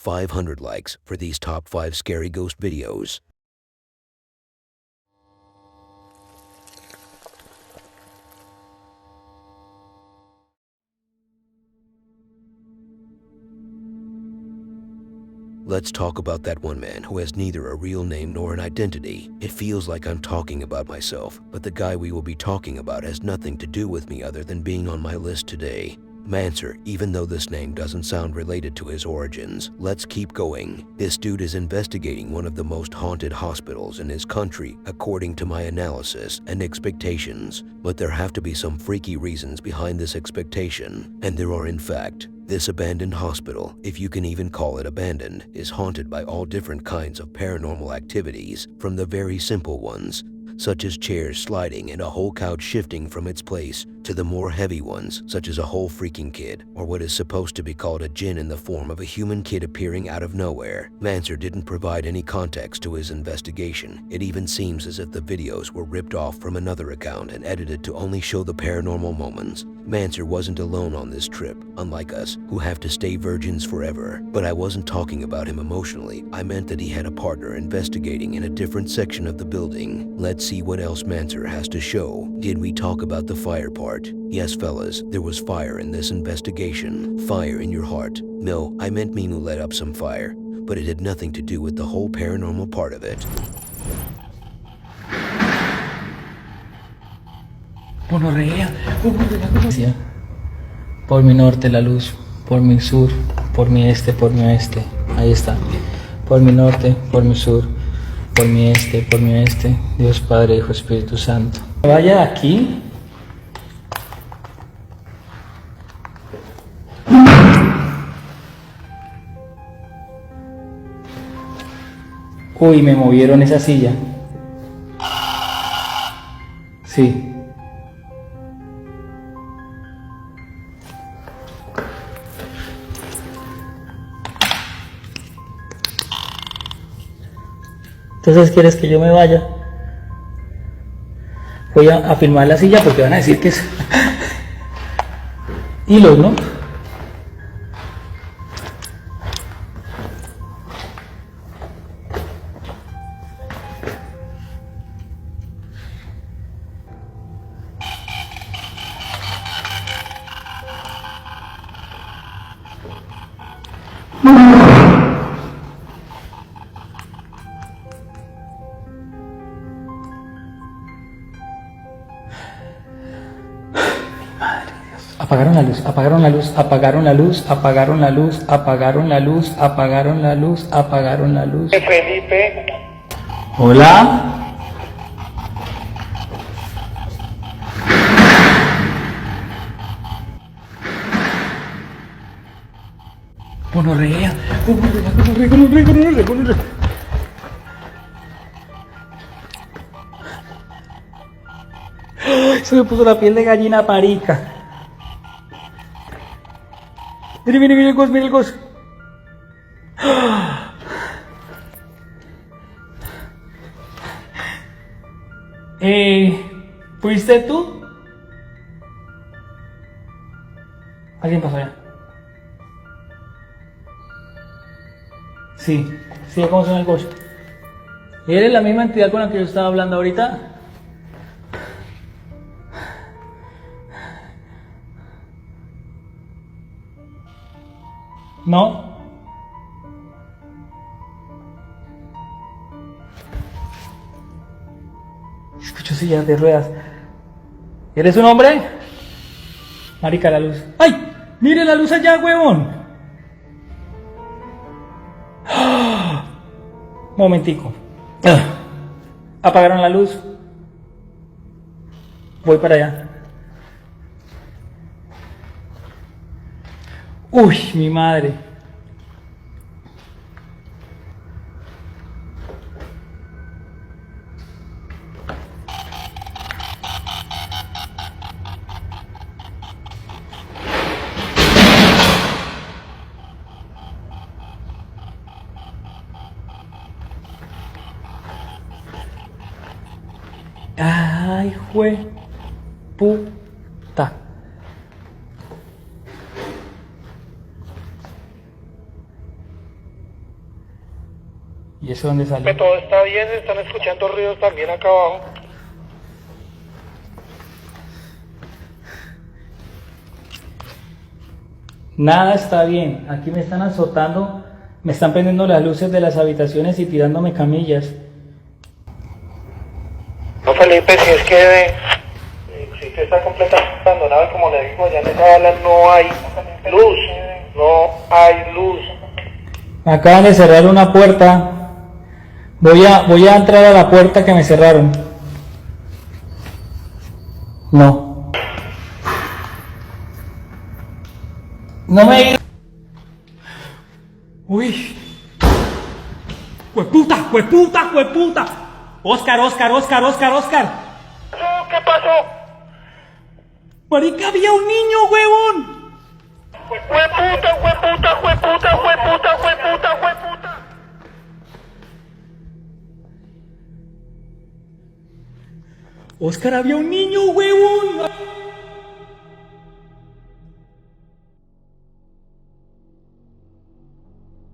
500 likes for these top 5 scary ghost videos. Let's talk about that one man who has neither a real name nor an identity. It feels like I'm talking about myself, but the guy we will be talking about has nothing to do with me other than being on my list today. Mancer, even though this name doesn't sound related to his origins. Let's keep going. This dude is investigating one of the most haunted hospitals in his country, according to my analysis and expectations. But there have to be some freaky reasons behind this expectation, and there are in fact. This abandoned hospital, if you can even call it abandoned, is haunted by all different kinds of paranormal activities, from the very simple ones, such as chairs sliding and a whole couch shifting from its place, to the more heavy ones, such as a whole freaking kid, or what is supposed to be called a jinn in the form of a human kid appearing out of nowhere. Mancer didn't provide any context to his investigation. It even seems as if the videos were ripped off from another account and edited to only show the paranormal moments. Mancer wasn't alone on this trip, unlike us, who have to stay virgins forever. But I wasn't talking about him emotionally. I meant that he had a partner investigating in a different section of the building. Let's see what else Mancer has to show. Did we talk about the fire part? Yes, fellas, there was fire in this investigation. Fire in your heart. No, I meant Minu let up some fire, but it had nothing to do with the whole paranormal part of it. Por mi norte la luz, por mi sur, por mi este, por mi oeste. Ahí está. Por mi norte, por mi sur, por mi este, por mi oeste. Dios Padre, Hijo, Espíritu Santo. Vaya aquí. Uy, me movieron esa silla. Sí. Entonces, ¿quieres que yo me vaya? Voy a filmar la silla porque van a decir que es hilos, ¿no? Apagaron la luz, apagaron la luz, apagaron la luz, apagaron la luz, apagaron la luz, apagaron la luz, apagaron la luz. Felipe. Hola. Gonorrea, gonorrea. Se me puso la piel de gallina parica. Mire el gos, mire el gos. ¿Fuiste tú? ¿Alguien pasó allá? Sí, ¿cómo suena el gos? ¿Eres la misma entidad con la que yo estaba hablando ahorita? ¿No? Escucho sillas de ruedas. ¿Eres un hombre? Marica, la luz. ¡Ay! ¡Mire la luz allá, huevón! Momentico. Apagaron la luz. Voy para allá. Uy, mi madre. Ay, puta. ¿Y eso dónde sale? Que todo está bien, están escuchando ruidos también acá abajo. Nada está bien. Aquí me están azotando, me están prendiendo las luces de las habitaciones y tirándome camillas. No, Felipe, si es que el sitio está completamente abandonado y como le digo, allá en esa bala no hay luz. No hay luz. Me acaban de cerrar una puerta. Voy a entrar a la puerta que me cerraron. No. No me he ido. Uy. ¡Jueputa! ¡Jueputa! ¡Jueputa! Oscar. ¿Qué pasó? Marica, había un niño, huevón. ¡Jueputa! Oscar, había un niño, huevón.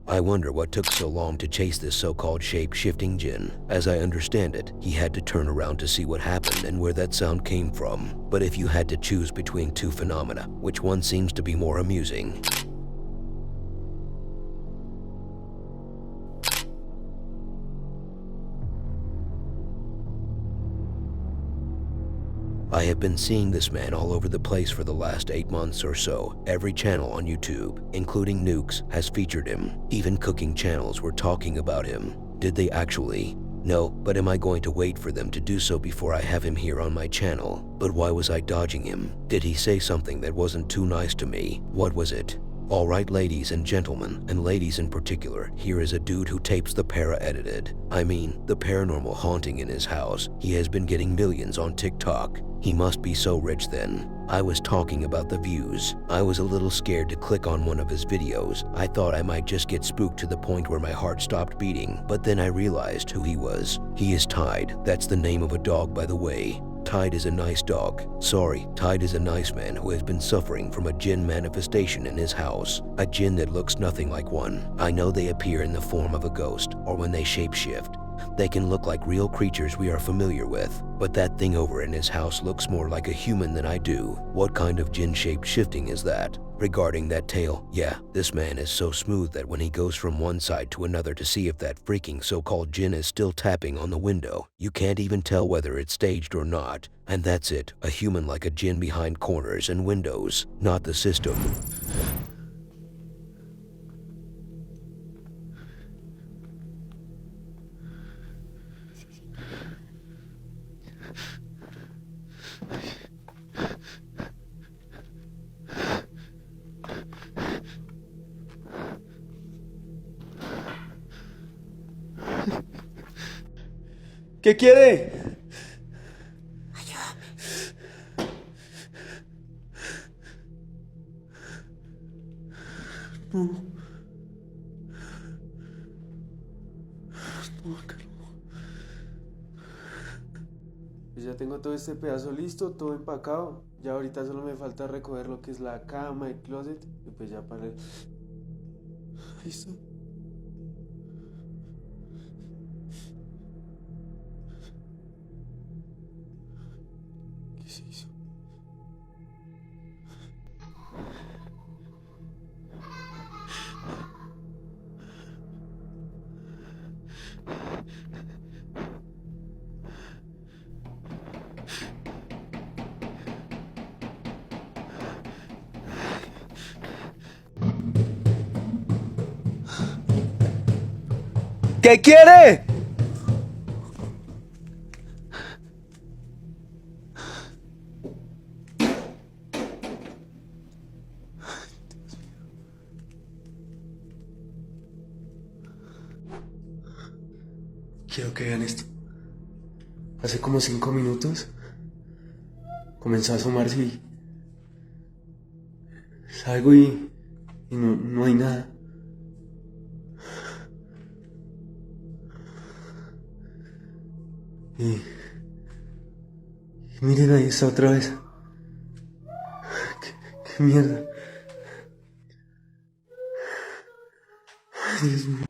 I wonder what took so long to chase this so-called shape-shifting jinn. As I understand it, he had to turn around to see what happened and where that sound came from. But if you had to choose between two phenomena, which one seems to be more amusing? I have been seeing this man all over the place for the last 8 months or so. Every channel on YouTube, including Nukes, has featured him. Even cooking channels were talking about him. Did they actually? No, but am I going to wait for them to do so before I have him here on my channel? But why was I dodging him? Did he say something that wasn't too nice to me? What was it? Alright, ladies and gentlemen, and ladies in particular, here is a dude who tapes the para-edited. I mean, the paranormal haunting in his house. He has been getting millions on TikTok. He must be so rich then. I was talking about the views. I was a little scared to click on one of his videos. I thought I might just get spooked to the point where my heart stopped beating, but then I realized who he was. He is Tide. That's the name of a dog, by the way. Tide is a nice dog. Sorry, Tide is a nice man who has been suffering from a jinn manifestation in his house. A jinn that looks nothing like one. I know they appear in the form of a ghost, or when they shapeshift. They can look like real creatures we are familiar with, but that thing over in his house looks more like a human than I do. What kind of jinn shape-shifting is that? Regarding that tale, yeah, this man is so smooth that when he goes from one side to another to see if that freaking so-called jinn is still tapping on the window, you can't even tell whether it's staged or not. And that's it, a human like a jinn behind corners and windows, not the system. ¿Qué quiere? No. No, acá no. Pues ya tengo todo este pedazo listo, todo empacado. Ya ahorita solo me falta recoger lo que es la cama, el closet. Y pues ya para el... Ahí está. ¿Qué se hizo? ¿Qué quiere? Quiero que vean esto. Hace como 5 minutos comenzó a asomarse y salgo y no hay nada. Y miren, ahí está otra vez. ¿Qué mierda? Ay, Dios mío.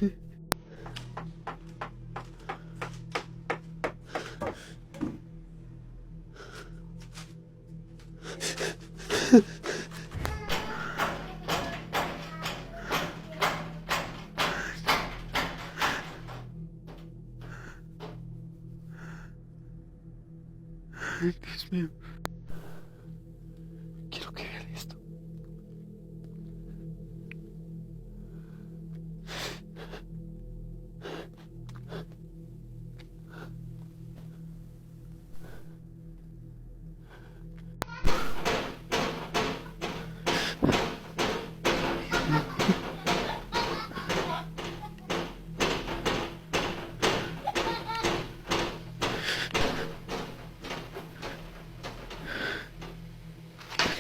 Dios mío. Quiero que vean esto.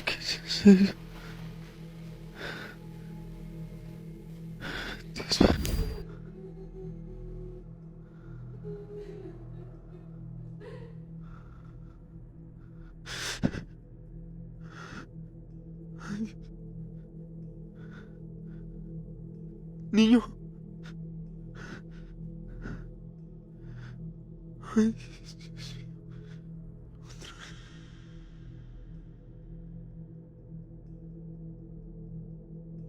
¿Qué es eso? Dios mío. Niño. Ay,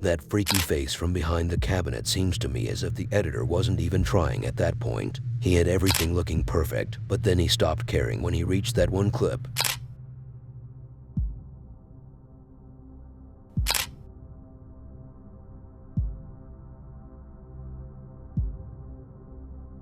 That freaky face from behind the cabinet seems to me as if the editor wasn't even trying at that point. He had everything looking perfect, but then he stopped caring when he reached that one clip.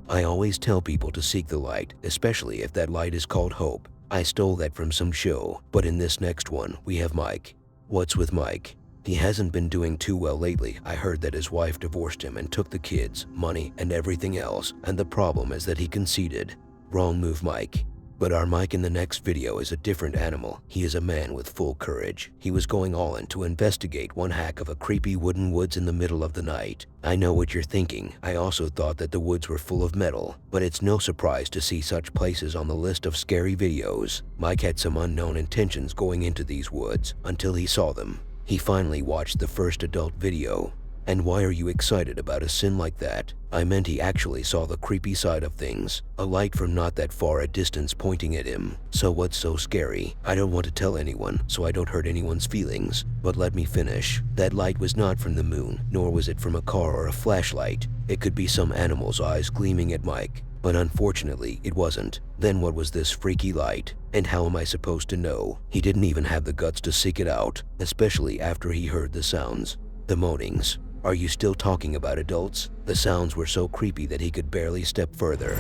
I always tell people to seek the light, especially if that light is called hope. I stole that from some show, but in this next one, we have Mike. What's with Mike? He hasn't been doing too well lately. I heard that his wife divorced him and took the kids, money, and everything else, and the problem is that he conceded. Wrong move, Mike. But our Mike in the next video is a different animal. He is a man with full courage. He was going all in to investigate one hack of a creepy wooden woods in the middle of the night. I know what you're thinking. I also thought that the woods were full of metal, but it's no surprise to see such places on the list of scary videos. Mike had some unknown intentions going into these woods until he saw them. He finally watched the first adult video. And why are you excited about a sin like that? I meant he actually saw the creepy side of things. A light from not that far a distance pointing at him. So what's so scary? I don't want to tell anyone, so I don't hurt anyone's feelings. But let me finish. That light was not from the moon, nor was it from a car or a flashlight. It could be some animal's eyes gleaming at Mike. But unfortunately, it wasn't. Then what was this freaky light? And how am I supposed to know? He didn't even have the guts to seek it out, especially after he heard the sounds. The moanings. Are you still talking about adults? The sounds were so creepy that he could barely step further.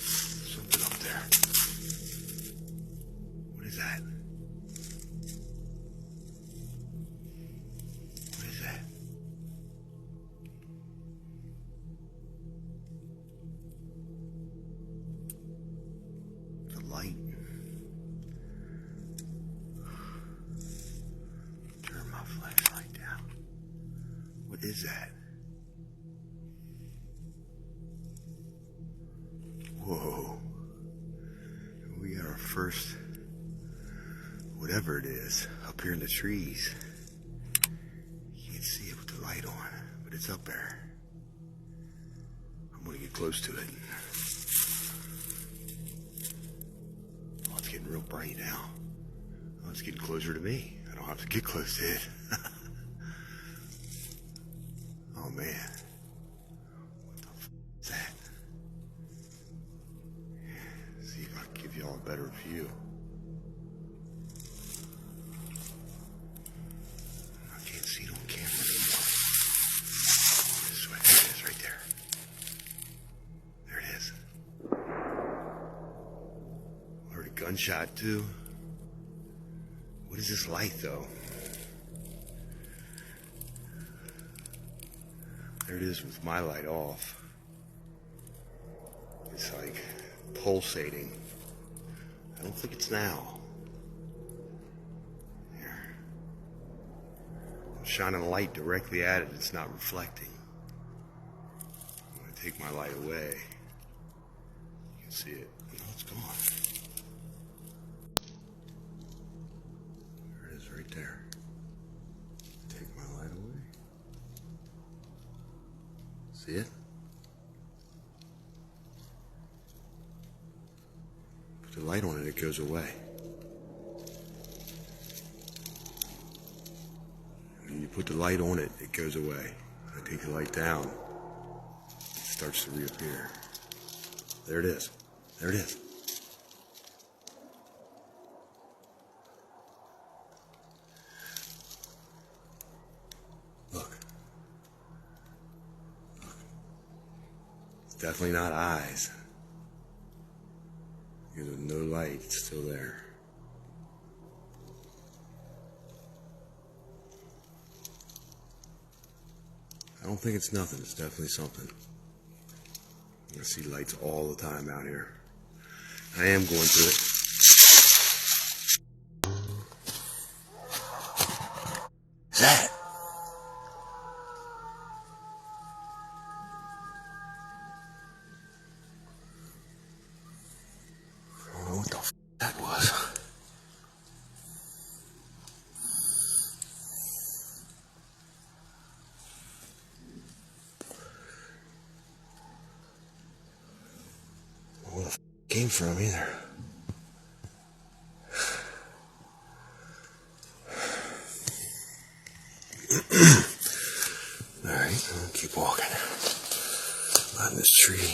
Something up there. What is that? What is that? The light. Turn my flashlight down. What is that? Whoa. We got our first, whatever it is, up here in the trees. You can't see it with the light on, but it's up there. I'm gonna get close to it. Oh, it's getting real bright now. Oh, it's getting closer to me. I don't have to get close to it. Oh man, what the f is that? See if I can give y'all a better view. I can't see it on camera anymore. This way, there it is, right there. There it is. Heard a gunshot too. What is this light though? There it is with my light off. It's like pulsating. I don't think it's now. Here. I'm shining a light directly at it. It's not reflecting. I'm going to take my light away. You can see it. No, it's gone. There it is right there. Take my light away. See it? Put the light on it, it goes away. When you put the light on it, it goes away. I take the light down, it starts to reappear. There it is. There it is. Look. It's definitely not eyes. Because with no light, it's still there. I don't think it's nothing. It's definitely something. I see lights all the time out here. I am going to it. Is that? I don't know what the f that was. Where the f came from either. Alright, I'm gonna keep walking. Behind this tree.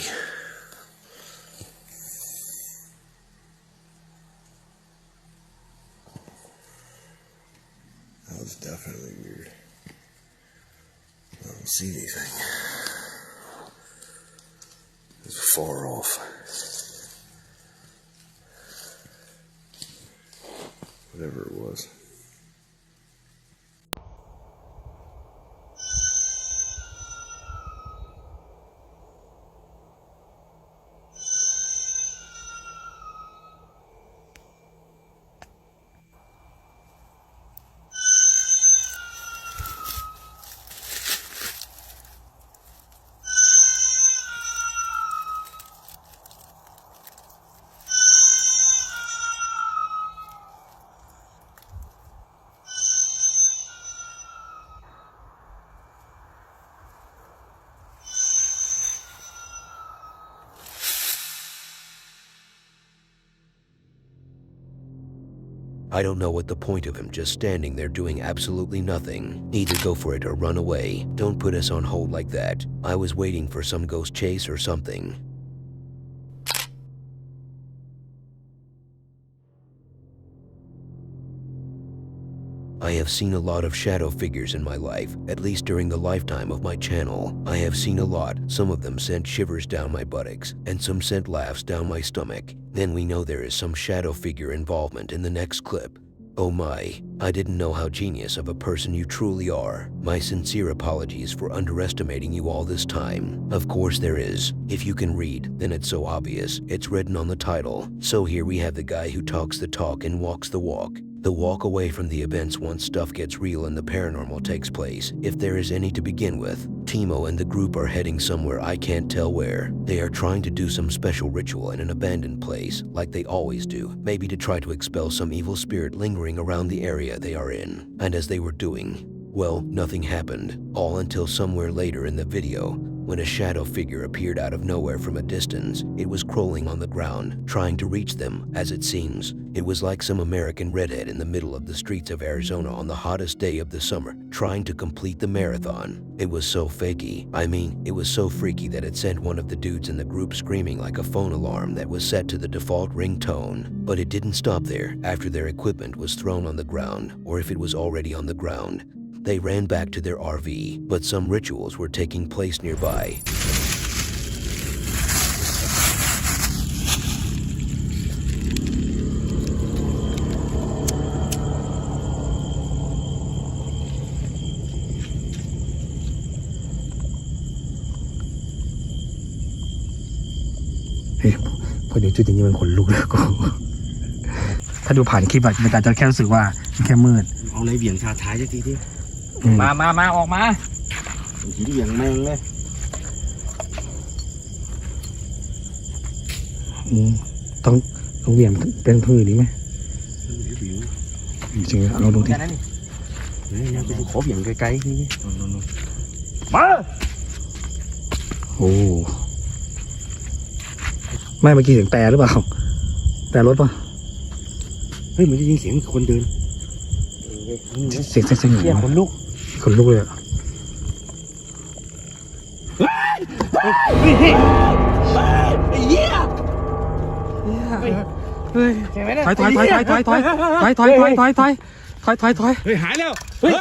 That was definitely weird. I don't see anything. It's far off. Whatever it was. I don't know what the point of him just standing there doing absolutely nothing. Either go for it or run away. Don't put us on hold like that. I was waiting for some ghost chase or something. I have seen a lot of shadow figures in my life, at least during the lifetime of my channel. I have seen a lot. Some of them sent shivers down my buttocks, and some sent laughs down my stomach. Then we know there is some shadow figure involvement in the next clip. Oh my, I didn't know how genius of a person you truly are. My sincere apologies for underestimating you all this time. Of course there is. If you can read, then it's so obvious. It's written on the title. So here we have the guy who talks the talk and walks the walk. The walk away from the events once stuff gets real and the paranormal takes place, if there is any to begin with. Timo and the group are heading somewhere I can't tell where. They are trying to do some special ritual in an abandoned place, like they always do, maybe to try to expel some evil spirit lingering around the area they are in. And as they were doing, well, nothing happened, all until somewhere later in the video, when a shadow figure appeared out of nowhere from a distance. It was crawling on the ground, trying to reach them, as it seems. It was like some American redhead in the middle of the streets of Arizona on the hottest day of the summer, trying to complete the marathon. It was so fakey. I mean, it was so freaky that it sent one of the dudes in the group screaming like a phone alarm that was set to the default ringtone. But it didn't stop there. After their equipment was thrown on the ground, or if it was already on the ground, they ran back to their RV, but some rituals were taking place nearby. Hey, พอเดี๋ยวจุดอย่างนี้มันขนลุกแล้วก็ ถ้าดูผ่านคลิปอะมันอาจจะแค่รู้สึกว่ามันแค่มืด เอาอะไรเหวี่ยงชาท้ายสักทีดิ มาออกมา หินเหวี่ยงแม่งเลย ต้องเหวี่ยงเป็นพื้นนี้ไหมจริงๆเราดูที่ แค่นั้นนี่ เนี่ยไปขอเหวี่ยงไกลๆนี่ มา โอ้ไม่เมื่อกี้เสียงแต่หรือเปล่าแต่รถป่ะเฮ้ยเหมือนได้ยินเสียงคนเดินเสียงเหี้ยคนลุกเลยอ่ะเฮ้ยถอยเฮ้ยหายแล้วเฮ้ย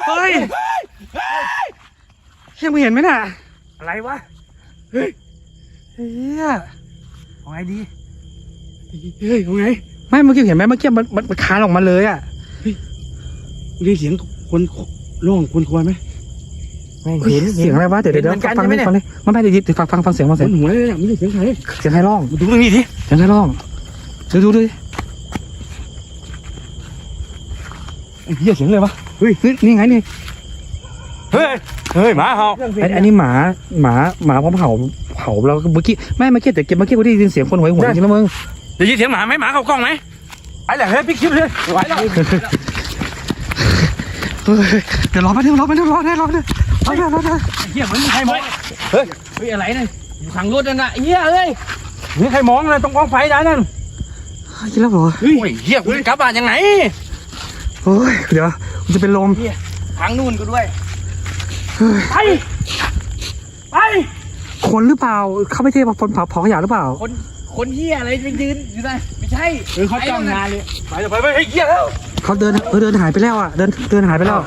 ยังไม่เห็นไหมน่ะอะไรวะเฮ้ยเอาไงดีเฮ้ยเอาไงไม่เมื่อกี้เห็นไหมเมื่อกี้มันคานออกมาเลยอ่ะเฮ้ยได้เสียงคนร้องคนควรไหมเห็นเสียงอะไรวะเดี๋ยวฟังเลยมันไม่ได้ยินฟังเสียงหัวเลยไม่ใช่เสียงใครร้องดูตรงนี้ดิเสียงใครร้องดูดิเฮียเสียงเลยวะเฮ้ยนี่ไงนี่เฮ้ยหมาเห่าอันนี้หมาพร้อมเห่าเราเมื่อกี้ไม่เมื่อกี้แต่เมื่อกี้กูได้ยินเสียงคนหวยหวนจริงแล้วมึงได้ยินเสียงหมาไหมหมาเข้ากล้องไหมไอ้แหละเฮ้ยพี่คลิปเลยไหวแล้วเดี๋ยวรอไปเดี๋ยวรอเฮียเหมือนมีใครมองเฮ้ยอะไรเนี่ยอยู่ขังรถนั่นน่ะเฮียเอ้ยมีใครมองเลยตรงกองไฟด้านนั้นกินแล้วเหรอเฮ้ยเฮียคุณกลับบ้านยังไงโอ้ยเดี๋ยวมันจะเป็นลมทางนู่นกูด้วยไปคนหรือเปล่าเข้าไปเทคนเผาขยะหรือเปล่าคนเฮียอะไรไปยืนอยู่ได้ไม่ใช่เขาจ้องงานเลยไปเฮ้ยเฮียแล้วเขาเดินหายไปแล้วอ่ะเดินหายไปแล้ว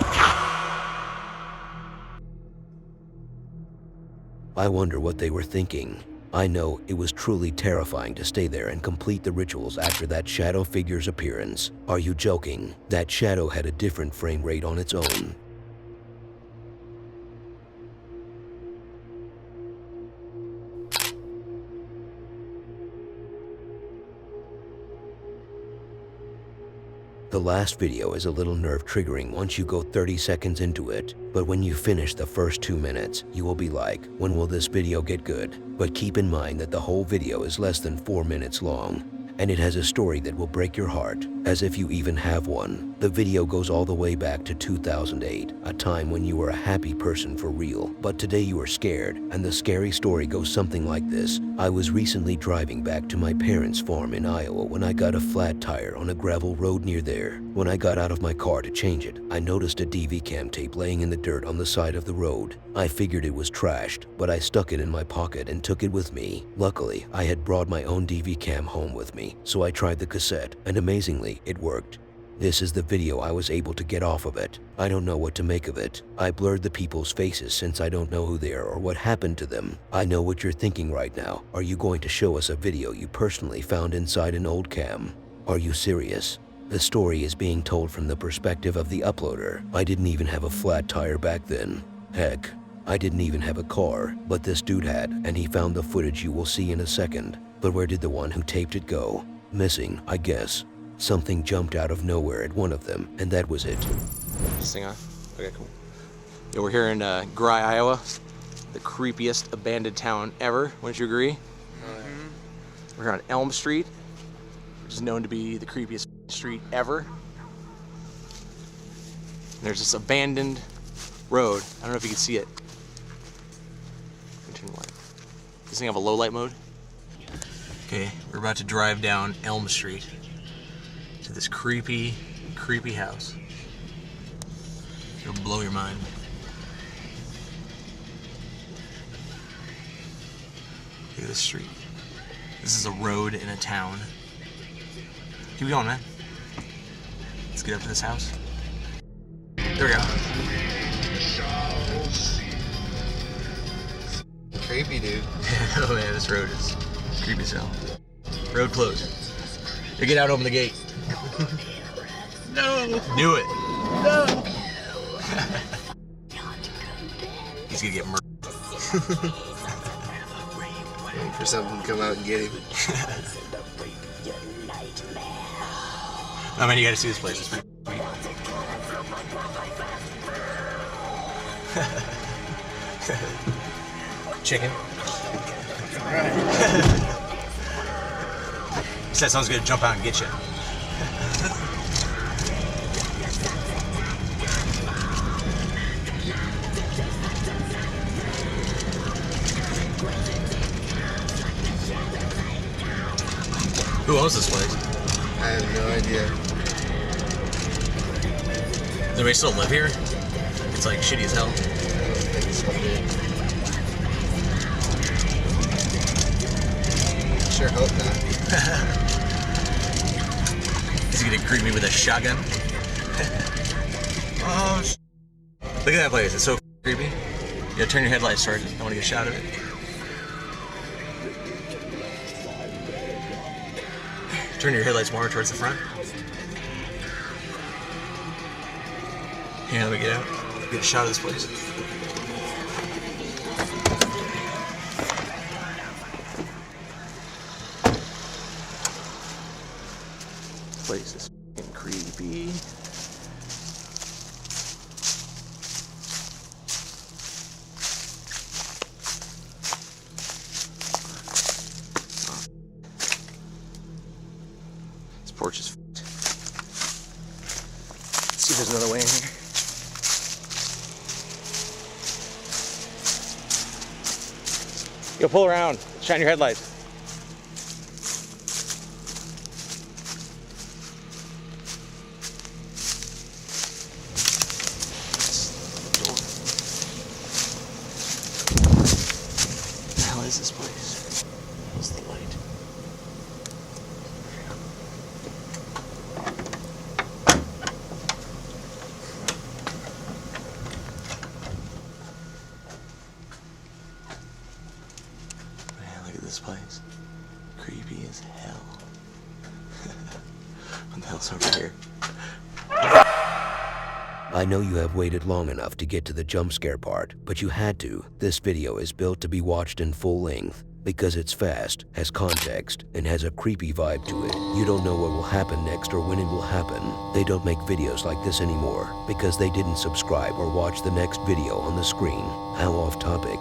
I wonder what they were thinking. I know it was truly terrifying to stay there and complete the rituals after that shadow figure's appearance. Are you joking? That shadow had a different frame rate on its own. The last video is a little nerve-triggering once you go 30 seconds into it, but when you finish the first 2 minutes, you will be like, when will this video get good? But keep in mind that the whole video is less than 4 minutes long, and it has a story that will break your heart, as if you even have one. The video goes all the way back to 2008, a time when you were a happy person for real, but today you are scared, and the scary story goes something like this. I was recently driving back to my parents' farm in Iowa when I got a flat tire on a gravel road near there. When I got out of my car to change it, I noticed a DV cam tape laying in the dirt on the side of the road. I figured it was trashed, but I stuck it in my pocket and took it with me. Luckily, I had brought my own DV cam home with me, so I tried the cassette, and amazingly, it worked. This is the video I was able to get off of it. I don't know what to make of it. I blurred the people's faces since I don't know who they are or what happened to them. I know what you're thinking right now. Are you going to show us a video you personally found inside an old cam? Are you serious? The story is being told from the perspective of the uploader. I didn't even have a flat tire back then. Heck, I didn't even have a car, but this dude had, and he found the footage you will see in a second. But where did the one who taped it go? Missing, I guess. Something jumped out of nowhere at one of them, and that was it. This thing on? Okay, cool. Yeah, we're here in Gry, Iowa. The creepiest abandoned town ever, wouldn't you agree? Mm-hmm. We're here on Elm Street, which is known to be the creepiest street ever. There's this abandoned road. I don't know if you can see it. Turn the light. This thing have a low light mode? Okay, we're about to drive down Elm Street to this creepy house. It'll blow your mind. Look at this street. This is a road in a town. Keep going, man. Let's get up to this house. There we go. Creepy, dude. Oh man, this road is creepy as hell. Road closed. You get out, open the gate. No! Do it. No! He's gonna get murdered. Waiting for something to come out and get him. I mean, you gotta see this place. It's pretty sweet. Chicken. He said someone's gonna jump out and get you. Who owns this place? I have no idea. Does anybody still live here? It's like shitty as hell. I don't think so, dude. Sure hope not. Is he gonna greet me with a shotgun? Oh, look at that place. It's so creepy. You gotta turn your headlights, Sergeant. I want to get a shot of it. Turn your headlights more towards the front. Here, let me get out. Get a shot of this place. This place is fucking creepy. This porch is fucked. Let's see if there's another way in here. Yo, pull around. Shine your headlights. What the hell is this place? What's the light? Man, look at this place. Creepy as hell. What the hell's over here? I know you have waited long enough to get to the jump scare part, but you had to. This video is built to be watched in full length because it's fast, has context, and has a creepy vibe to it. You don't know what will happen next or when it will happen. They don't make videos like this anymore because they didn't subscribe or watch the next video on the screen. How off topic.